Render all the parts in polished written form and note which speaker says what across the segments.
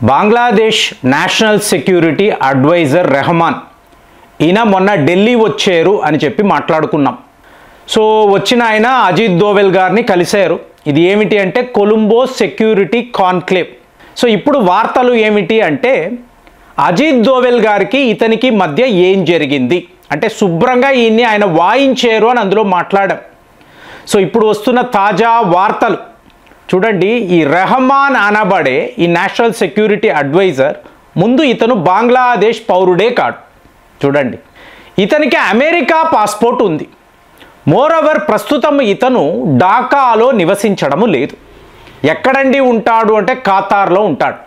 Speaker 1: Bangladesh national security adviser Rehman ఈయన మొన్న ఢిల్లీ వచ్చారు అని చెప్పి మాట్లాడుకున్నాం. సో వచ్చిన ఆయన అజిత్ దోవెల్ గారిని కలిశారు. ఇది ఏమిటి అంటే కొలంబో సెక్యూరిటీ కాన్క్లేవ్. సో ఇప్పుడు వార్తలు ఏమిటి అంటే అజిత్ దోవెల్ గారికి ఇతనికి మధ్య ఏం జరిగింది అంటే శుభ్రంగా ఈయన్ని ఆయన వాయించారు అని అందులో మాట్లాడాం. సో ఇప్పుడు వస్తున్న తాజా వార్తలు చూడండి. ఈ రెహమాన్ అనబడే ఈ నేషనల్ సెక్యూరిటీ అడ్వైజర్ ముందు ఇతను బంగ్లాదేశ్ పౌరుడే కాడు. చూడండి, ఇతనికి అమెరికా పాస్పోర్ట్ ఉంది. మోరోవర్ ప్రస్తుతం ఇతను ఢాకాలో నివసించడము లేదు. ఎక్కడండి ఉంటాడు అంటే ఖతార్లో ఉంటాడు.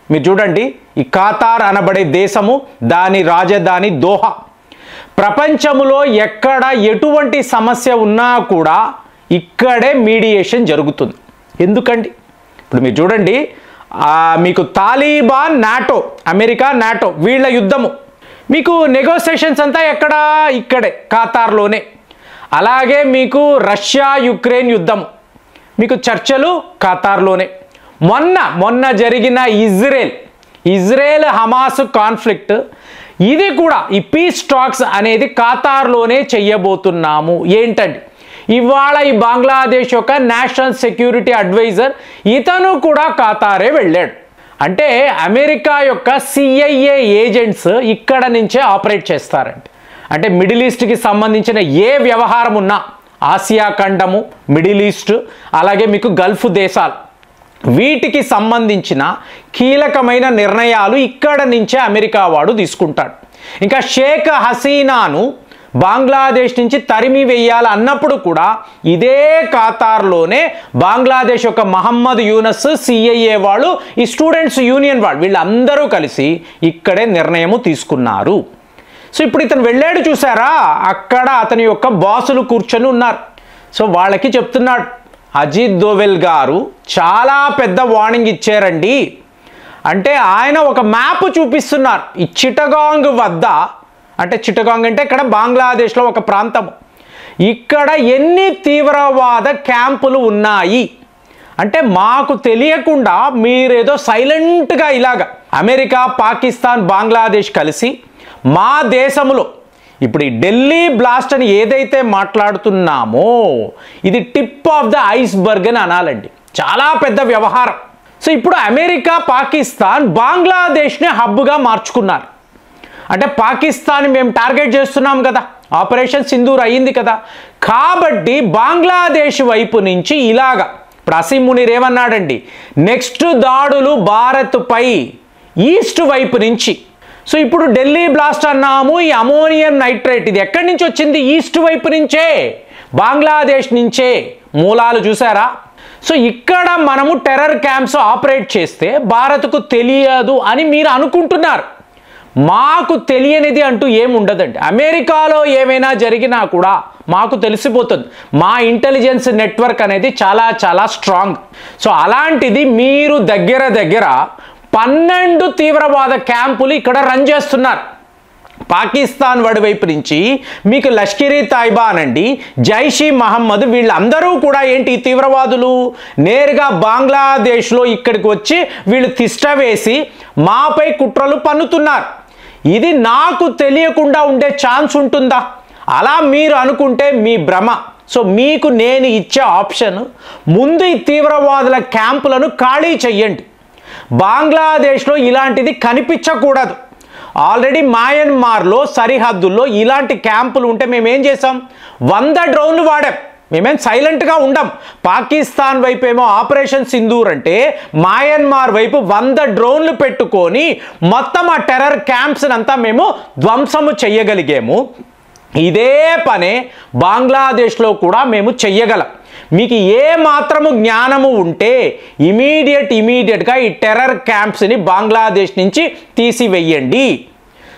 Speaker 1: మీరు చూడండి, ఈ ఖతార్ అనబడే దేశము, దాని రాజధాని దోహా. ప్రపంచంలో ఎక్కడ ఎటువంటి సమస్య ఉన్నా కూడా ఇక్కడే మీడియేషన్ జరుగుతుంది. ఎందుకండి? ఇప్పుడు మీరు చూడండి, మీకు తాలిబాన్, నాటో, అమెరికా నాటో వీళ్ళ యుద్ధము, మీకు నెగోసియేషన్స్ అంతా ఎక్కడ? ఇక్కడే ఖతార్లోనే. అలాగే మీకు రష్యా యుక్రెయిన్ యుద్ధము, మీకు చర్చలు ఖతార్లోనే. మొన్న జరిగిన ఇజ్రాయెల్ హమాస్ కాన్ఫ్లిక్ట్, ఇది కూడా ఈ పీస్ టాక్స్ అనేది ఖతార్లోనే చెయ్యబోతున్నాము. ఏంటండి, ఇవాళ ఈ బంగ్లాదేశ్ యొక్క నేషనల్ సెక్యూరిటీ అడ్వైజర్ ఇతను కూడా ఖతారే వెళ్ళాడు. అంటే అమెరికా యొక్క CIA ఏజెంట్స్ ఇక్కడ నుంచే ఆపరేట్ చేస్తారండి. అంటే మిడిల్ ఈస్ట్కి సంబంధించిన ఏ వ్యవహారం ఉన్నా, ఆసియా ఖండము, మిడిల్ ఈస్ట్, అలాగే మీకు గల్ఫ్ దేశాలు, వీటికి సంబంధించిన కీలకమైన నిర్ణయాలు ఇక్కడ నుంచే అమెరికా వాడు తీసుకుంటాడు. ఇంకా షేక్ హసీనాను బంగ్లాదేశ్ నుంచి తరిమి వేయాలి అన్నప్పుడు కూడా ఇదే ఖతార్లోనే బంగ్లాదేశ్ యొక్క మహమ్మద్ యూనస్, CIA వాళ్ళు, ఈ స్టూడెంట్స్ యూనియన్ వాళ్ళు, వీళ్ళందరూ కలిసి ఇక్కడే నిర్ణయము తీసుకున్నారు. సో ఇప్పుడు ఇతను వెళ్ళాడు చూసారా, అక్కడ అతని యొక్క బాసులు కూర్చొని ఉన్నారు. సో వాళ్ళకి చెప్తున్నాడు, అజిత్ దోవెల్ గారు చాలా పెద్ద వార్నింగ్ ఇచ్చారండి. అంటే ఆయన ఒక మ్యాప్ చూపిస్తున్నారు. ఈ చిటగాంగ్ వద్ద, అంటే చిటగాంగ్ అంటే ఇక్కడ బంగ్లాదేశ్లో ఒక ప్రాంతము, ఇక్కడ ఎన్ని తీవ్రవాద క్యాంపులు ఉన్నాయి అంటే మాకు తెలియకుండా మీరేదో సైలెంట్గా ఇలాగా అమెరికా, పాకిస్తాన్, బంగ్లాదేశ్ కలిసి మా దేశంలో ఇప్పుడు ఈ ఢిల్లీ బ్లాస్ట్ అని ఏదైతే మాట్లాడుతున్నామో ఇది టిప్ ఆఫ్ ద ఐస్బర్గ్ అని అనాలండి. చాలా పెద్ద వ్యవహారం. సో ఇప్పుడు అమెరికా, పాకిస్తాన్ బంగ్లాదేశ్ని హబ్గా మార్చుకున్నారు. అంటే పాకిస్తాన్ మేము టార్గెట్ చేస్తున్నాం కదా, ఆపరేషన్ సింధూర్ అయ్యింది కదా, కాబట్టి బంగ్లాదేశ్ వైపు నుంచి ఇలాగా ఇప్పుడు అసీం మునీర్ ఏమన్నాడండి, నెక్స్ట్ దాడులు భారత్పై ఈస్ట్ వైపు నుంచి. సో ఇప్పుడు ఢిల్లీ బ్లాస్ట్ అన్నాము, ఈ అమోనియం నైట్రేట్ ఇది ఎక్కడి నుంచి వచ్చింది? ఈస్ట్ వైపు నుంచే, బంగ్లాదేశ్ నుంచే. మూలాలు చూసారా? సో ఇక్కడ మనము టెర్రర్ క్యాంప్స్ ఆపరేట్ చేస్తే భారత్కు తెలియదు అని మీరు అనుకుంటున్నారు. మాకు తెలియనిది అంటూ ఏముండదండి. అమెరికాలో ఏమైనా జరిగినా కూడా మాకు తెలిసిపోతుంది. మా ఇంటెలిజెన్స్ నెట్వర్క్ అనేది చాలా చాలా స్ట్రాంగ్. సో అలాంటిది మీరు దగ్గర 12 తీవ్రవాద క్యాంపులు ఇక్కడ రన్ చేస్తున్నారు. పాకిస్తాన్ వాడి వైపు నుంచి మీకు లష్కర్-ఈ తైబా అనండి, జైష్ ఈ మహమ్మద్, వీళ్ళందరూ కూడా ఏంటి, తీవ్రవాదులు నేరుగా బంగ్లాదేశ్లో ఇక్కడికి వచ్చి వీళ్ళు తిష్ట వేసి మాపై కుట్రలు పన్నుతున్నారు. ఇది నాకు తెలియకుండా ఉండే ఛాన్స్ ఉంటుందా? అలా మీరు అనుకుంటే మీ భ్రమ. సో మీకు నేను ఇచ్చే ఆప్షన్, ముందు ఈ తీవ్రవాదుల క్యాంపులను ఖాళీ చెయ్యండి. బంగ్లాదేశ్లో ఇలాంటిది కనిపించకూడదు. ఆల్రెడీ మయన్మార్లో సరిహద్దుల్లో ఇలాంటి క్యాంపులు ఉంటే మేమేం చేసాం, 100 డ్రోన్లు వాడాం. మేమేం సైలెంట్గా ఉండం. పాకిస్తాన్ వైపు ఏమో ఆపరేషన్ సింధూర్ అంటే, మయన్మార్ వైపు 100 డ్రోన్లు పెట్టుకొని మొత్తం ఆ టెర్రర్ క్యాంప్స్ అంతా మేము ధ్వంసము చెయ్యగలిగాము. ఇదే పనే బంగ్లాదేశ్లో కూడా మేము చెయ్యగలం. మీకు ఏ మాత్రము జ్ఞానము ఉంటే ఇమీడియట్గా ఈ టెర్రర్ క్యాంప్స్ని బంగ్లాదేశ్ నుంచి తీసివేయండి.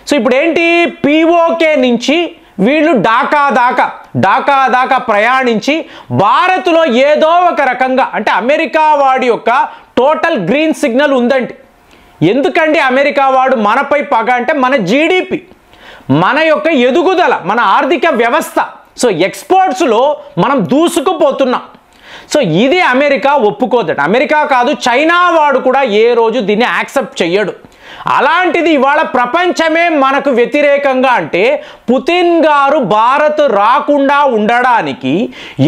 Speaker 1: సో ఇప్పుడు ఏంటి, POK నుంచి వీళ్ళు ఢాకా దాకా ప్రయాణించి భారత్లో ఏదో ఒక రకంగా, అంటే అమెరికా వాడి యొక్క టోటల్ గ్రీన్ సిగ్నల్ ఉందండి. ఎందుకండి అమెరికా వాడు మనపై పగ అంటే మన GDP, మన యొక్క ఎదుగుదల, మన ఆర్థిక వ్యవస్థ. సో ఎక్స్పోర్ట్స్లో మనం దూసుకుపోతున్నాం. సో ఇది అమెరికా ఒప్పుకోదట. అమెరికా కాదు, చైనా వాడు కూడా ఏ రోజు దీన్ని యాక్సెప్ట్ చెయ్యడు. అలాంటిది ఇవాళ ప్రపంచమే మనకు వ్యతిరేకంగా అంటే పుతిన్ గారు భారత్ రాకుండా ఉండడానికి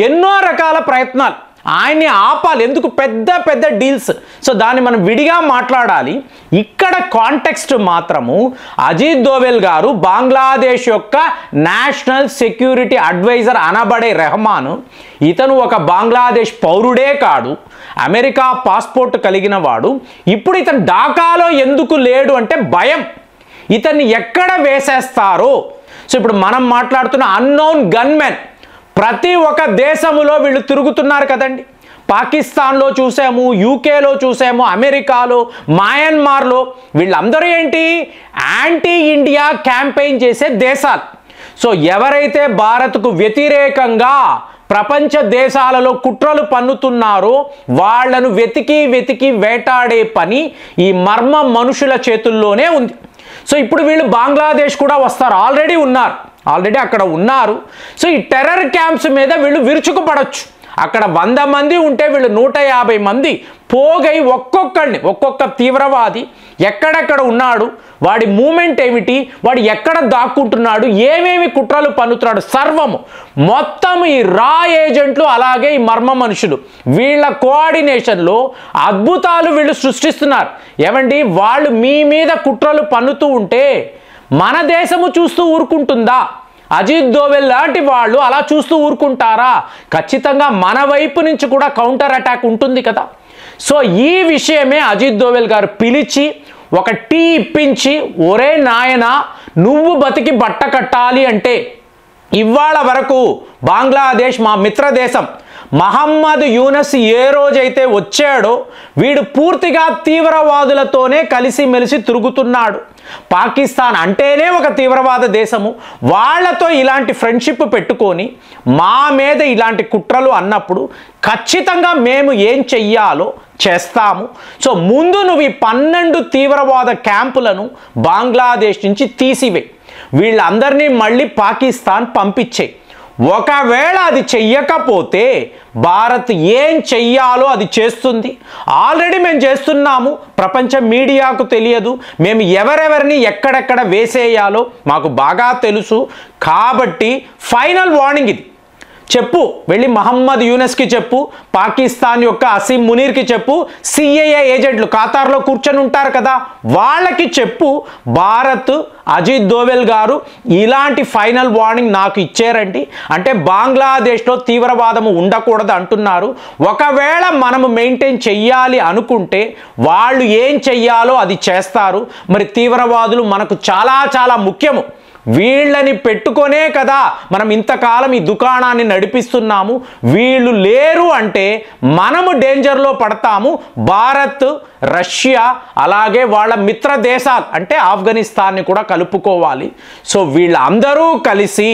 Speaker 1: ఎన్నో రకాల ప్రయత్నాలు, ఆయన్ని ఆపాలి. ఎందుకు? పెద్ద పెద్ద డీల్స్. సో దాన్ని మనం విడిగా మాట్లాడాలి. ఇక్కడ కాంటెక్స్ట్ మాత్రము అజిత్ దోవెల్ గారు బంగ్లాదేశ్ యొక్క నేషనల్ సెక్యూరిటీ అడ్వైజర్ అనబడే రెహమాన్, ఇతను ఒక బంగ్లాదేశ్ పౌరుడే కాడు, అమెరికా పాస్పోర్ట్ కలిగిన వాడు. ఇప్పుడు ఇతను ఢాకాలో ఎందుకు లేడు అంటే భయం, ఇతన్ని ఎక్కడ వేసేస్తారో. సో ఇప్పుడు మనం మాట్లాడుతున్న అన్నోన్ గన్మెన్ ప్రతి ఒక్క దేశములో వీళ్ళు తిరుగుతున్నారు కదండి. పాకిస్తాన్లో చూసాము, యూకేలో చూసాము, అమెరికాలో, మయన్మార్లో. వీళ్ళందరూ ఏంటి? యాంటీ ఇండియా క్యాంపెయిన్ చేసే దేశాలు. సో ఎవరైతే భారత్కు వ్యతిరేకంగా ప్రపంచ దేశాలలో కుట్రలు పన్నుతున్నారో వాళ్లను వెతికి వేటాడే పని ఈ మర్మ మనుషుల చేతుల్లోనే ఉంది. సో ఇప్పుడు వీళ్ళు బంగ్లాదేశ్ కూడా వస్తారు, ఆల్రెడీ అక్కడ ఉన్నారు. సో ఈ టెర్రర్ క్యాంప్స్ మీద వీళ్ళు విరుచుకుపడవచ్చు. అక్కడ 100 మంది ఉంటే వీళ్ళు 150 మంది పోగై ఒక్కొక్క తీవ్రవాది ఎక్కడెక్కడ ఉన్నాడు, వాడి మూమెంట్ ఏమిటి, వాడు ఎక్కడ దాక్కుంటున్నాడు, ఏమేమి కుట్రలు పన్నుతున్నాడు, సర్వము మొత్తం ఈ రా ఏజెంట్లు అలాగే ఈ మర్మ మనుషులు వీళ్ళ కోఆర్డినేషన్లో అద్భుతాలు వీళ్ళు సృష్టిస్తున్నారు. ఏమండి, వాళ్ళు మీ మీద కుట్రలు పన్నుతూ ఉంటే మన దేశము చూస్తూ ఊరుకుంటుందా? అజిత్ దోవెల్ లాంటి వాళ్ళు అలా చూస్తూ ఊరుకుంటారా? ఖచ్చితంగా మన వైపు నుంచి కూడా కౌంటర్ అటాక్ ఉంటుంది కదా. సో ఈ విషయమే అజిత్ దోవెల్ గారు పిలిచి ఒక టీ ఇప్పించి, ఒరే నాయన నువ్వు బతికి బట్ట కట్టాలి అంటే ఇవాళ వరకు బంగ్లాదేశ్ మా మిత్ర దేశం, మహమ్మద్ యూనస్ ఏ రోజైతే వచ్చాడో వీడు పూర్తిగా తీవ్రవాదులతోనే కలిసిమెలిసి తిరుగుతున్నాడు. పాకిస్తాన్ అంటేనే ఒక తీవ్రవాద దేశము, వాళ్లతో ఇలాంటి ఫ్రెండ్షిప్ పెట్టుకొని మా మీద ఇలాంటి కుట్రలు అన్నప్పుడు ఖచ్చితంగా మేము ఏం చెయ్యాలో చేస్తాము. సో ముందు నువ్వు ఈ 12 తీవ్రవాద క్యాంపులను బంగ్లాదేశ్ నుంచి తీసివే, వీళ్ళందరినీ మళ్ళీ పాకిస్తాన్ పంపించే. ఒకవేళ అది చెయ్యకపోతే భారత్ ఏం చెయ్యాలో అది చేస్తుంది. ఆల్రెడీ మేము చేస్తున్నాము, ప్రపంచ మీడియాకు తెలియదు. మేము ఎవరెవరిని ఎక్కడెక్కడ వేసేయాలో మాకు బాగా తెలుసు. కాబట్టి ఫైనల్ వార్నింగ్ ఇది. చెప్పు, వెళ్ళి మహమ్మద్ యూనస్కి చెప్పు, పాకిస్తాన్ యొక్క అసీం మునీర్కి చెప్పు, సిఐఏ ఏజెంట్లు ఖతార్లో కూర్చొని ఉంటారు కదా వాళ్ళకి చెప్పు, భారత్ అజిత్ దోవెల్ గారు ఇలాంటి ఫైనల్ వార్నింగ్ నాకు ఇచ్చారండి. అంటే బంగ్లాదేశ్లో తీవ్రవాదము ఉండకూడదు అంటున్నారు. ఒకవేళ మనము మెయింటైన్ చెయ్యాలి అనుకుంటే వాళ్ళు ఏం చెయ్యాలో అది చేస్తారు. మరి తీవ్రవాదులు మనకు చాలా చాలా ముఖ్యము. వీళ్ళని పెట్టుకొనే కదా మనం ఇంతకాలం ఈ దుకాణాన్ని నడిపిస్తున్నాము. వీళ్ళు లేరు అంటే మనము డేంజర్లో పడతాము. భారత్, రష్యా అలాగే వాళ్ళ మిత్ర దేశాలు అంటే ఆఫ్ఘనిస్తాన్ని కూడా కలుపుకోవాలి. సో వీళ్ళందరూ కలిసి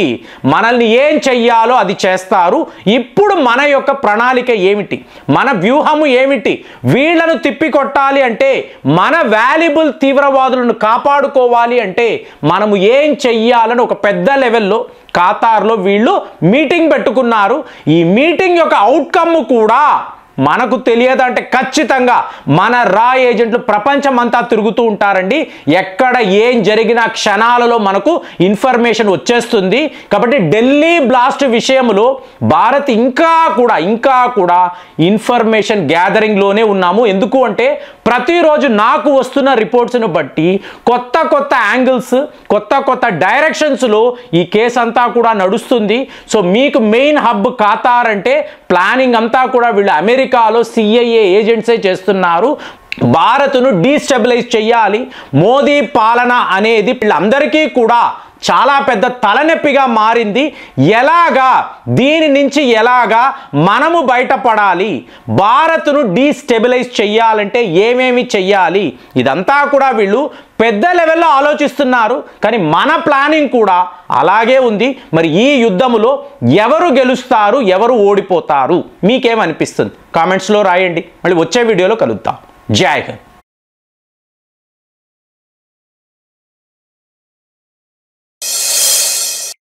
Speaker 1: మనల్ని ఏం చెయ్యాలో అది చేస్తారు. ఇప్పుడు మన యొక్క ప్రణాళిక ఏమిటి, మన వ్యూహము ఏమిటి? వీళ్ళను తిప్పికొట్టాలి అంటే, మన వాల్యుబుల్ తీవ్రవాదులను కాపాడుకోవాలి అంటే మనము ఏం చెయ్యాలని ఒక పెద్ద లెవెల్లో ఖతార్లో వీళ్ళు మీటింగ్ పెట్టుకున్నారు. ఈ మీటింగ్ యొక్క అవుట్కమ్ కూడా మనకు తెలియదంటే ఖచ్చితంగా మన రా ఏజెంట్లు ప్రపంచం అంతా తిరుగుతూ ఉంటారండి. ఎక్కడ ఏం జరిగిన క్షణాలలో మనకు ఇన్ఫర్మేషన్ వచ్చేస్తుంది. కాబట్టి ఢిల్లీ బ్లాస్ట్ విషయంలో భారత్ ఇంకా కూడా ఇన్ఫర్మేషన్ గ్యాదరింగ్లోనే ఉన్నాము. ఎందుకు అంటే ప్రతిరోజు నాకు వస్తున్న రిపోర్ట్స్ను బట్టి కొత్త యాంగిల్స్, కొత్త డైరెక్షన్స్లో ఈ కేసు అంతా కూడా నడుస్తుంది. సో మీకు మెయిన్ హబ్ ఖతార్ అంటే ప్లానింగ్ అంతా కూడా వీళ్ళు అమెరికాలో సిఐఏ ఏజెంట్సే చేస్తున్నారు. భారత్ను డీస్టెబిలైజ్ చేయాలి. మోదీ పాలన అనేది వీళ్ళందరికీ కూడా చాలా పెద్ద తలనొప్పిగా మారింది. దీని నుంచి ఎలాగా మనము బయటపడాలి, భారత్ను డీస్టెబిలైజ్ చేయాలంటే ఏమేమి చెయ్యాలి, ఇదంతా కూడా వీళ్ళు పెద్ద లెవెల్లో ఆలోచిస్తున్నారు. కానీ మన ప్లానింగ్ కూడా అలాగే ఉంది. మరి ఈ యుద్ధములో ఎవరు గెలుస్తారు, ఎవరు ఓడిపోతారు, మీకేమనిపిస్తుంది? కామెంట్స్లో రాయండి. మళ్ళీ వచ్చే వీడియోలో కలుద్దాం. జై హింద్.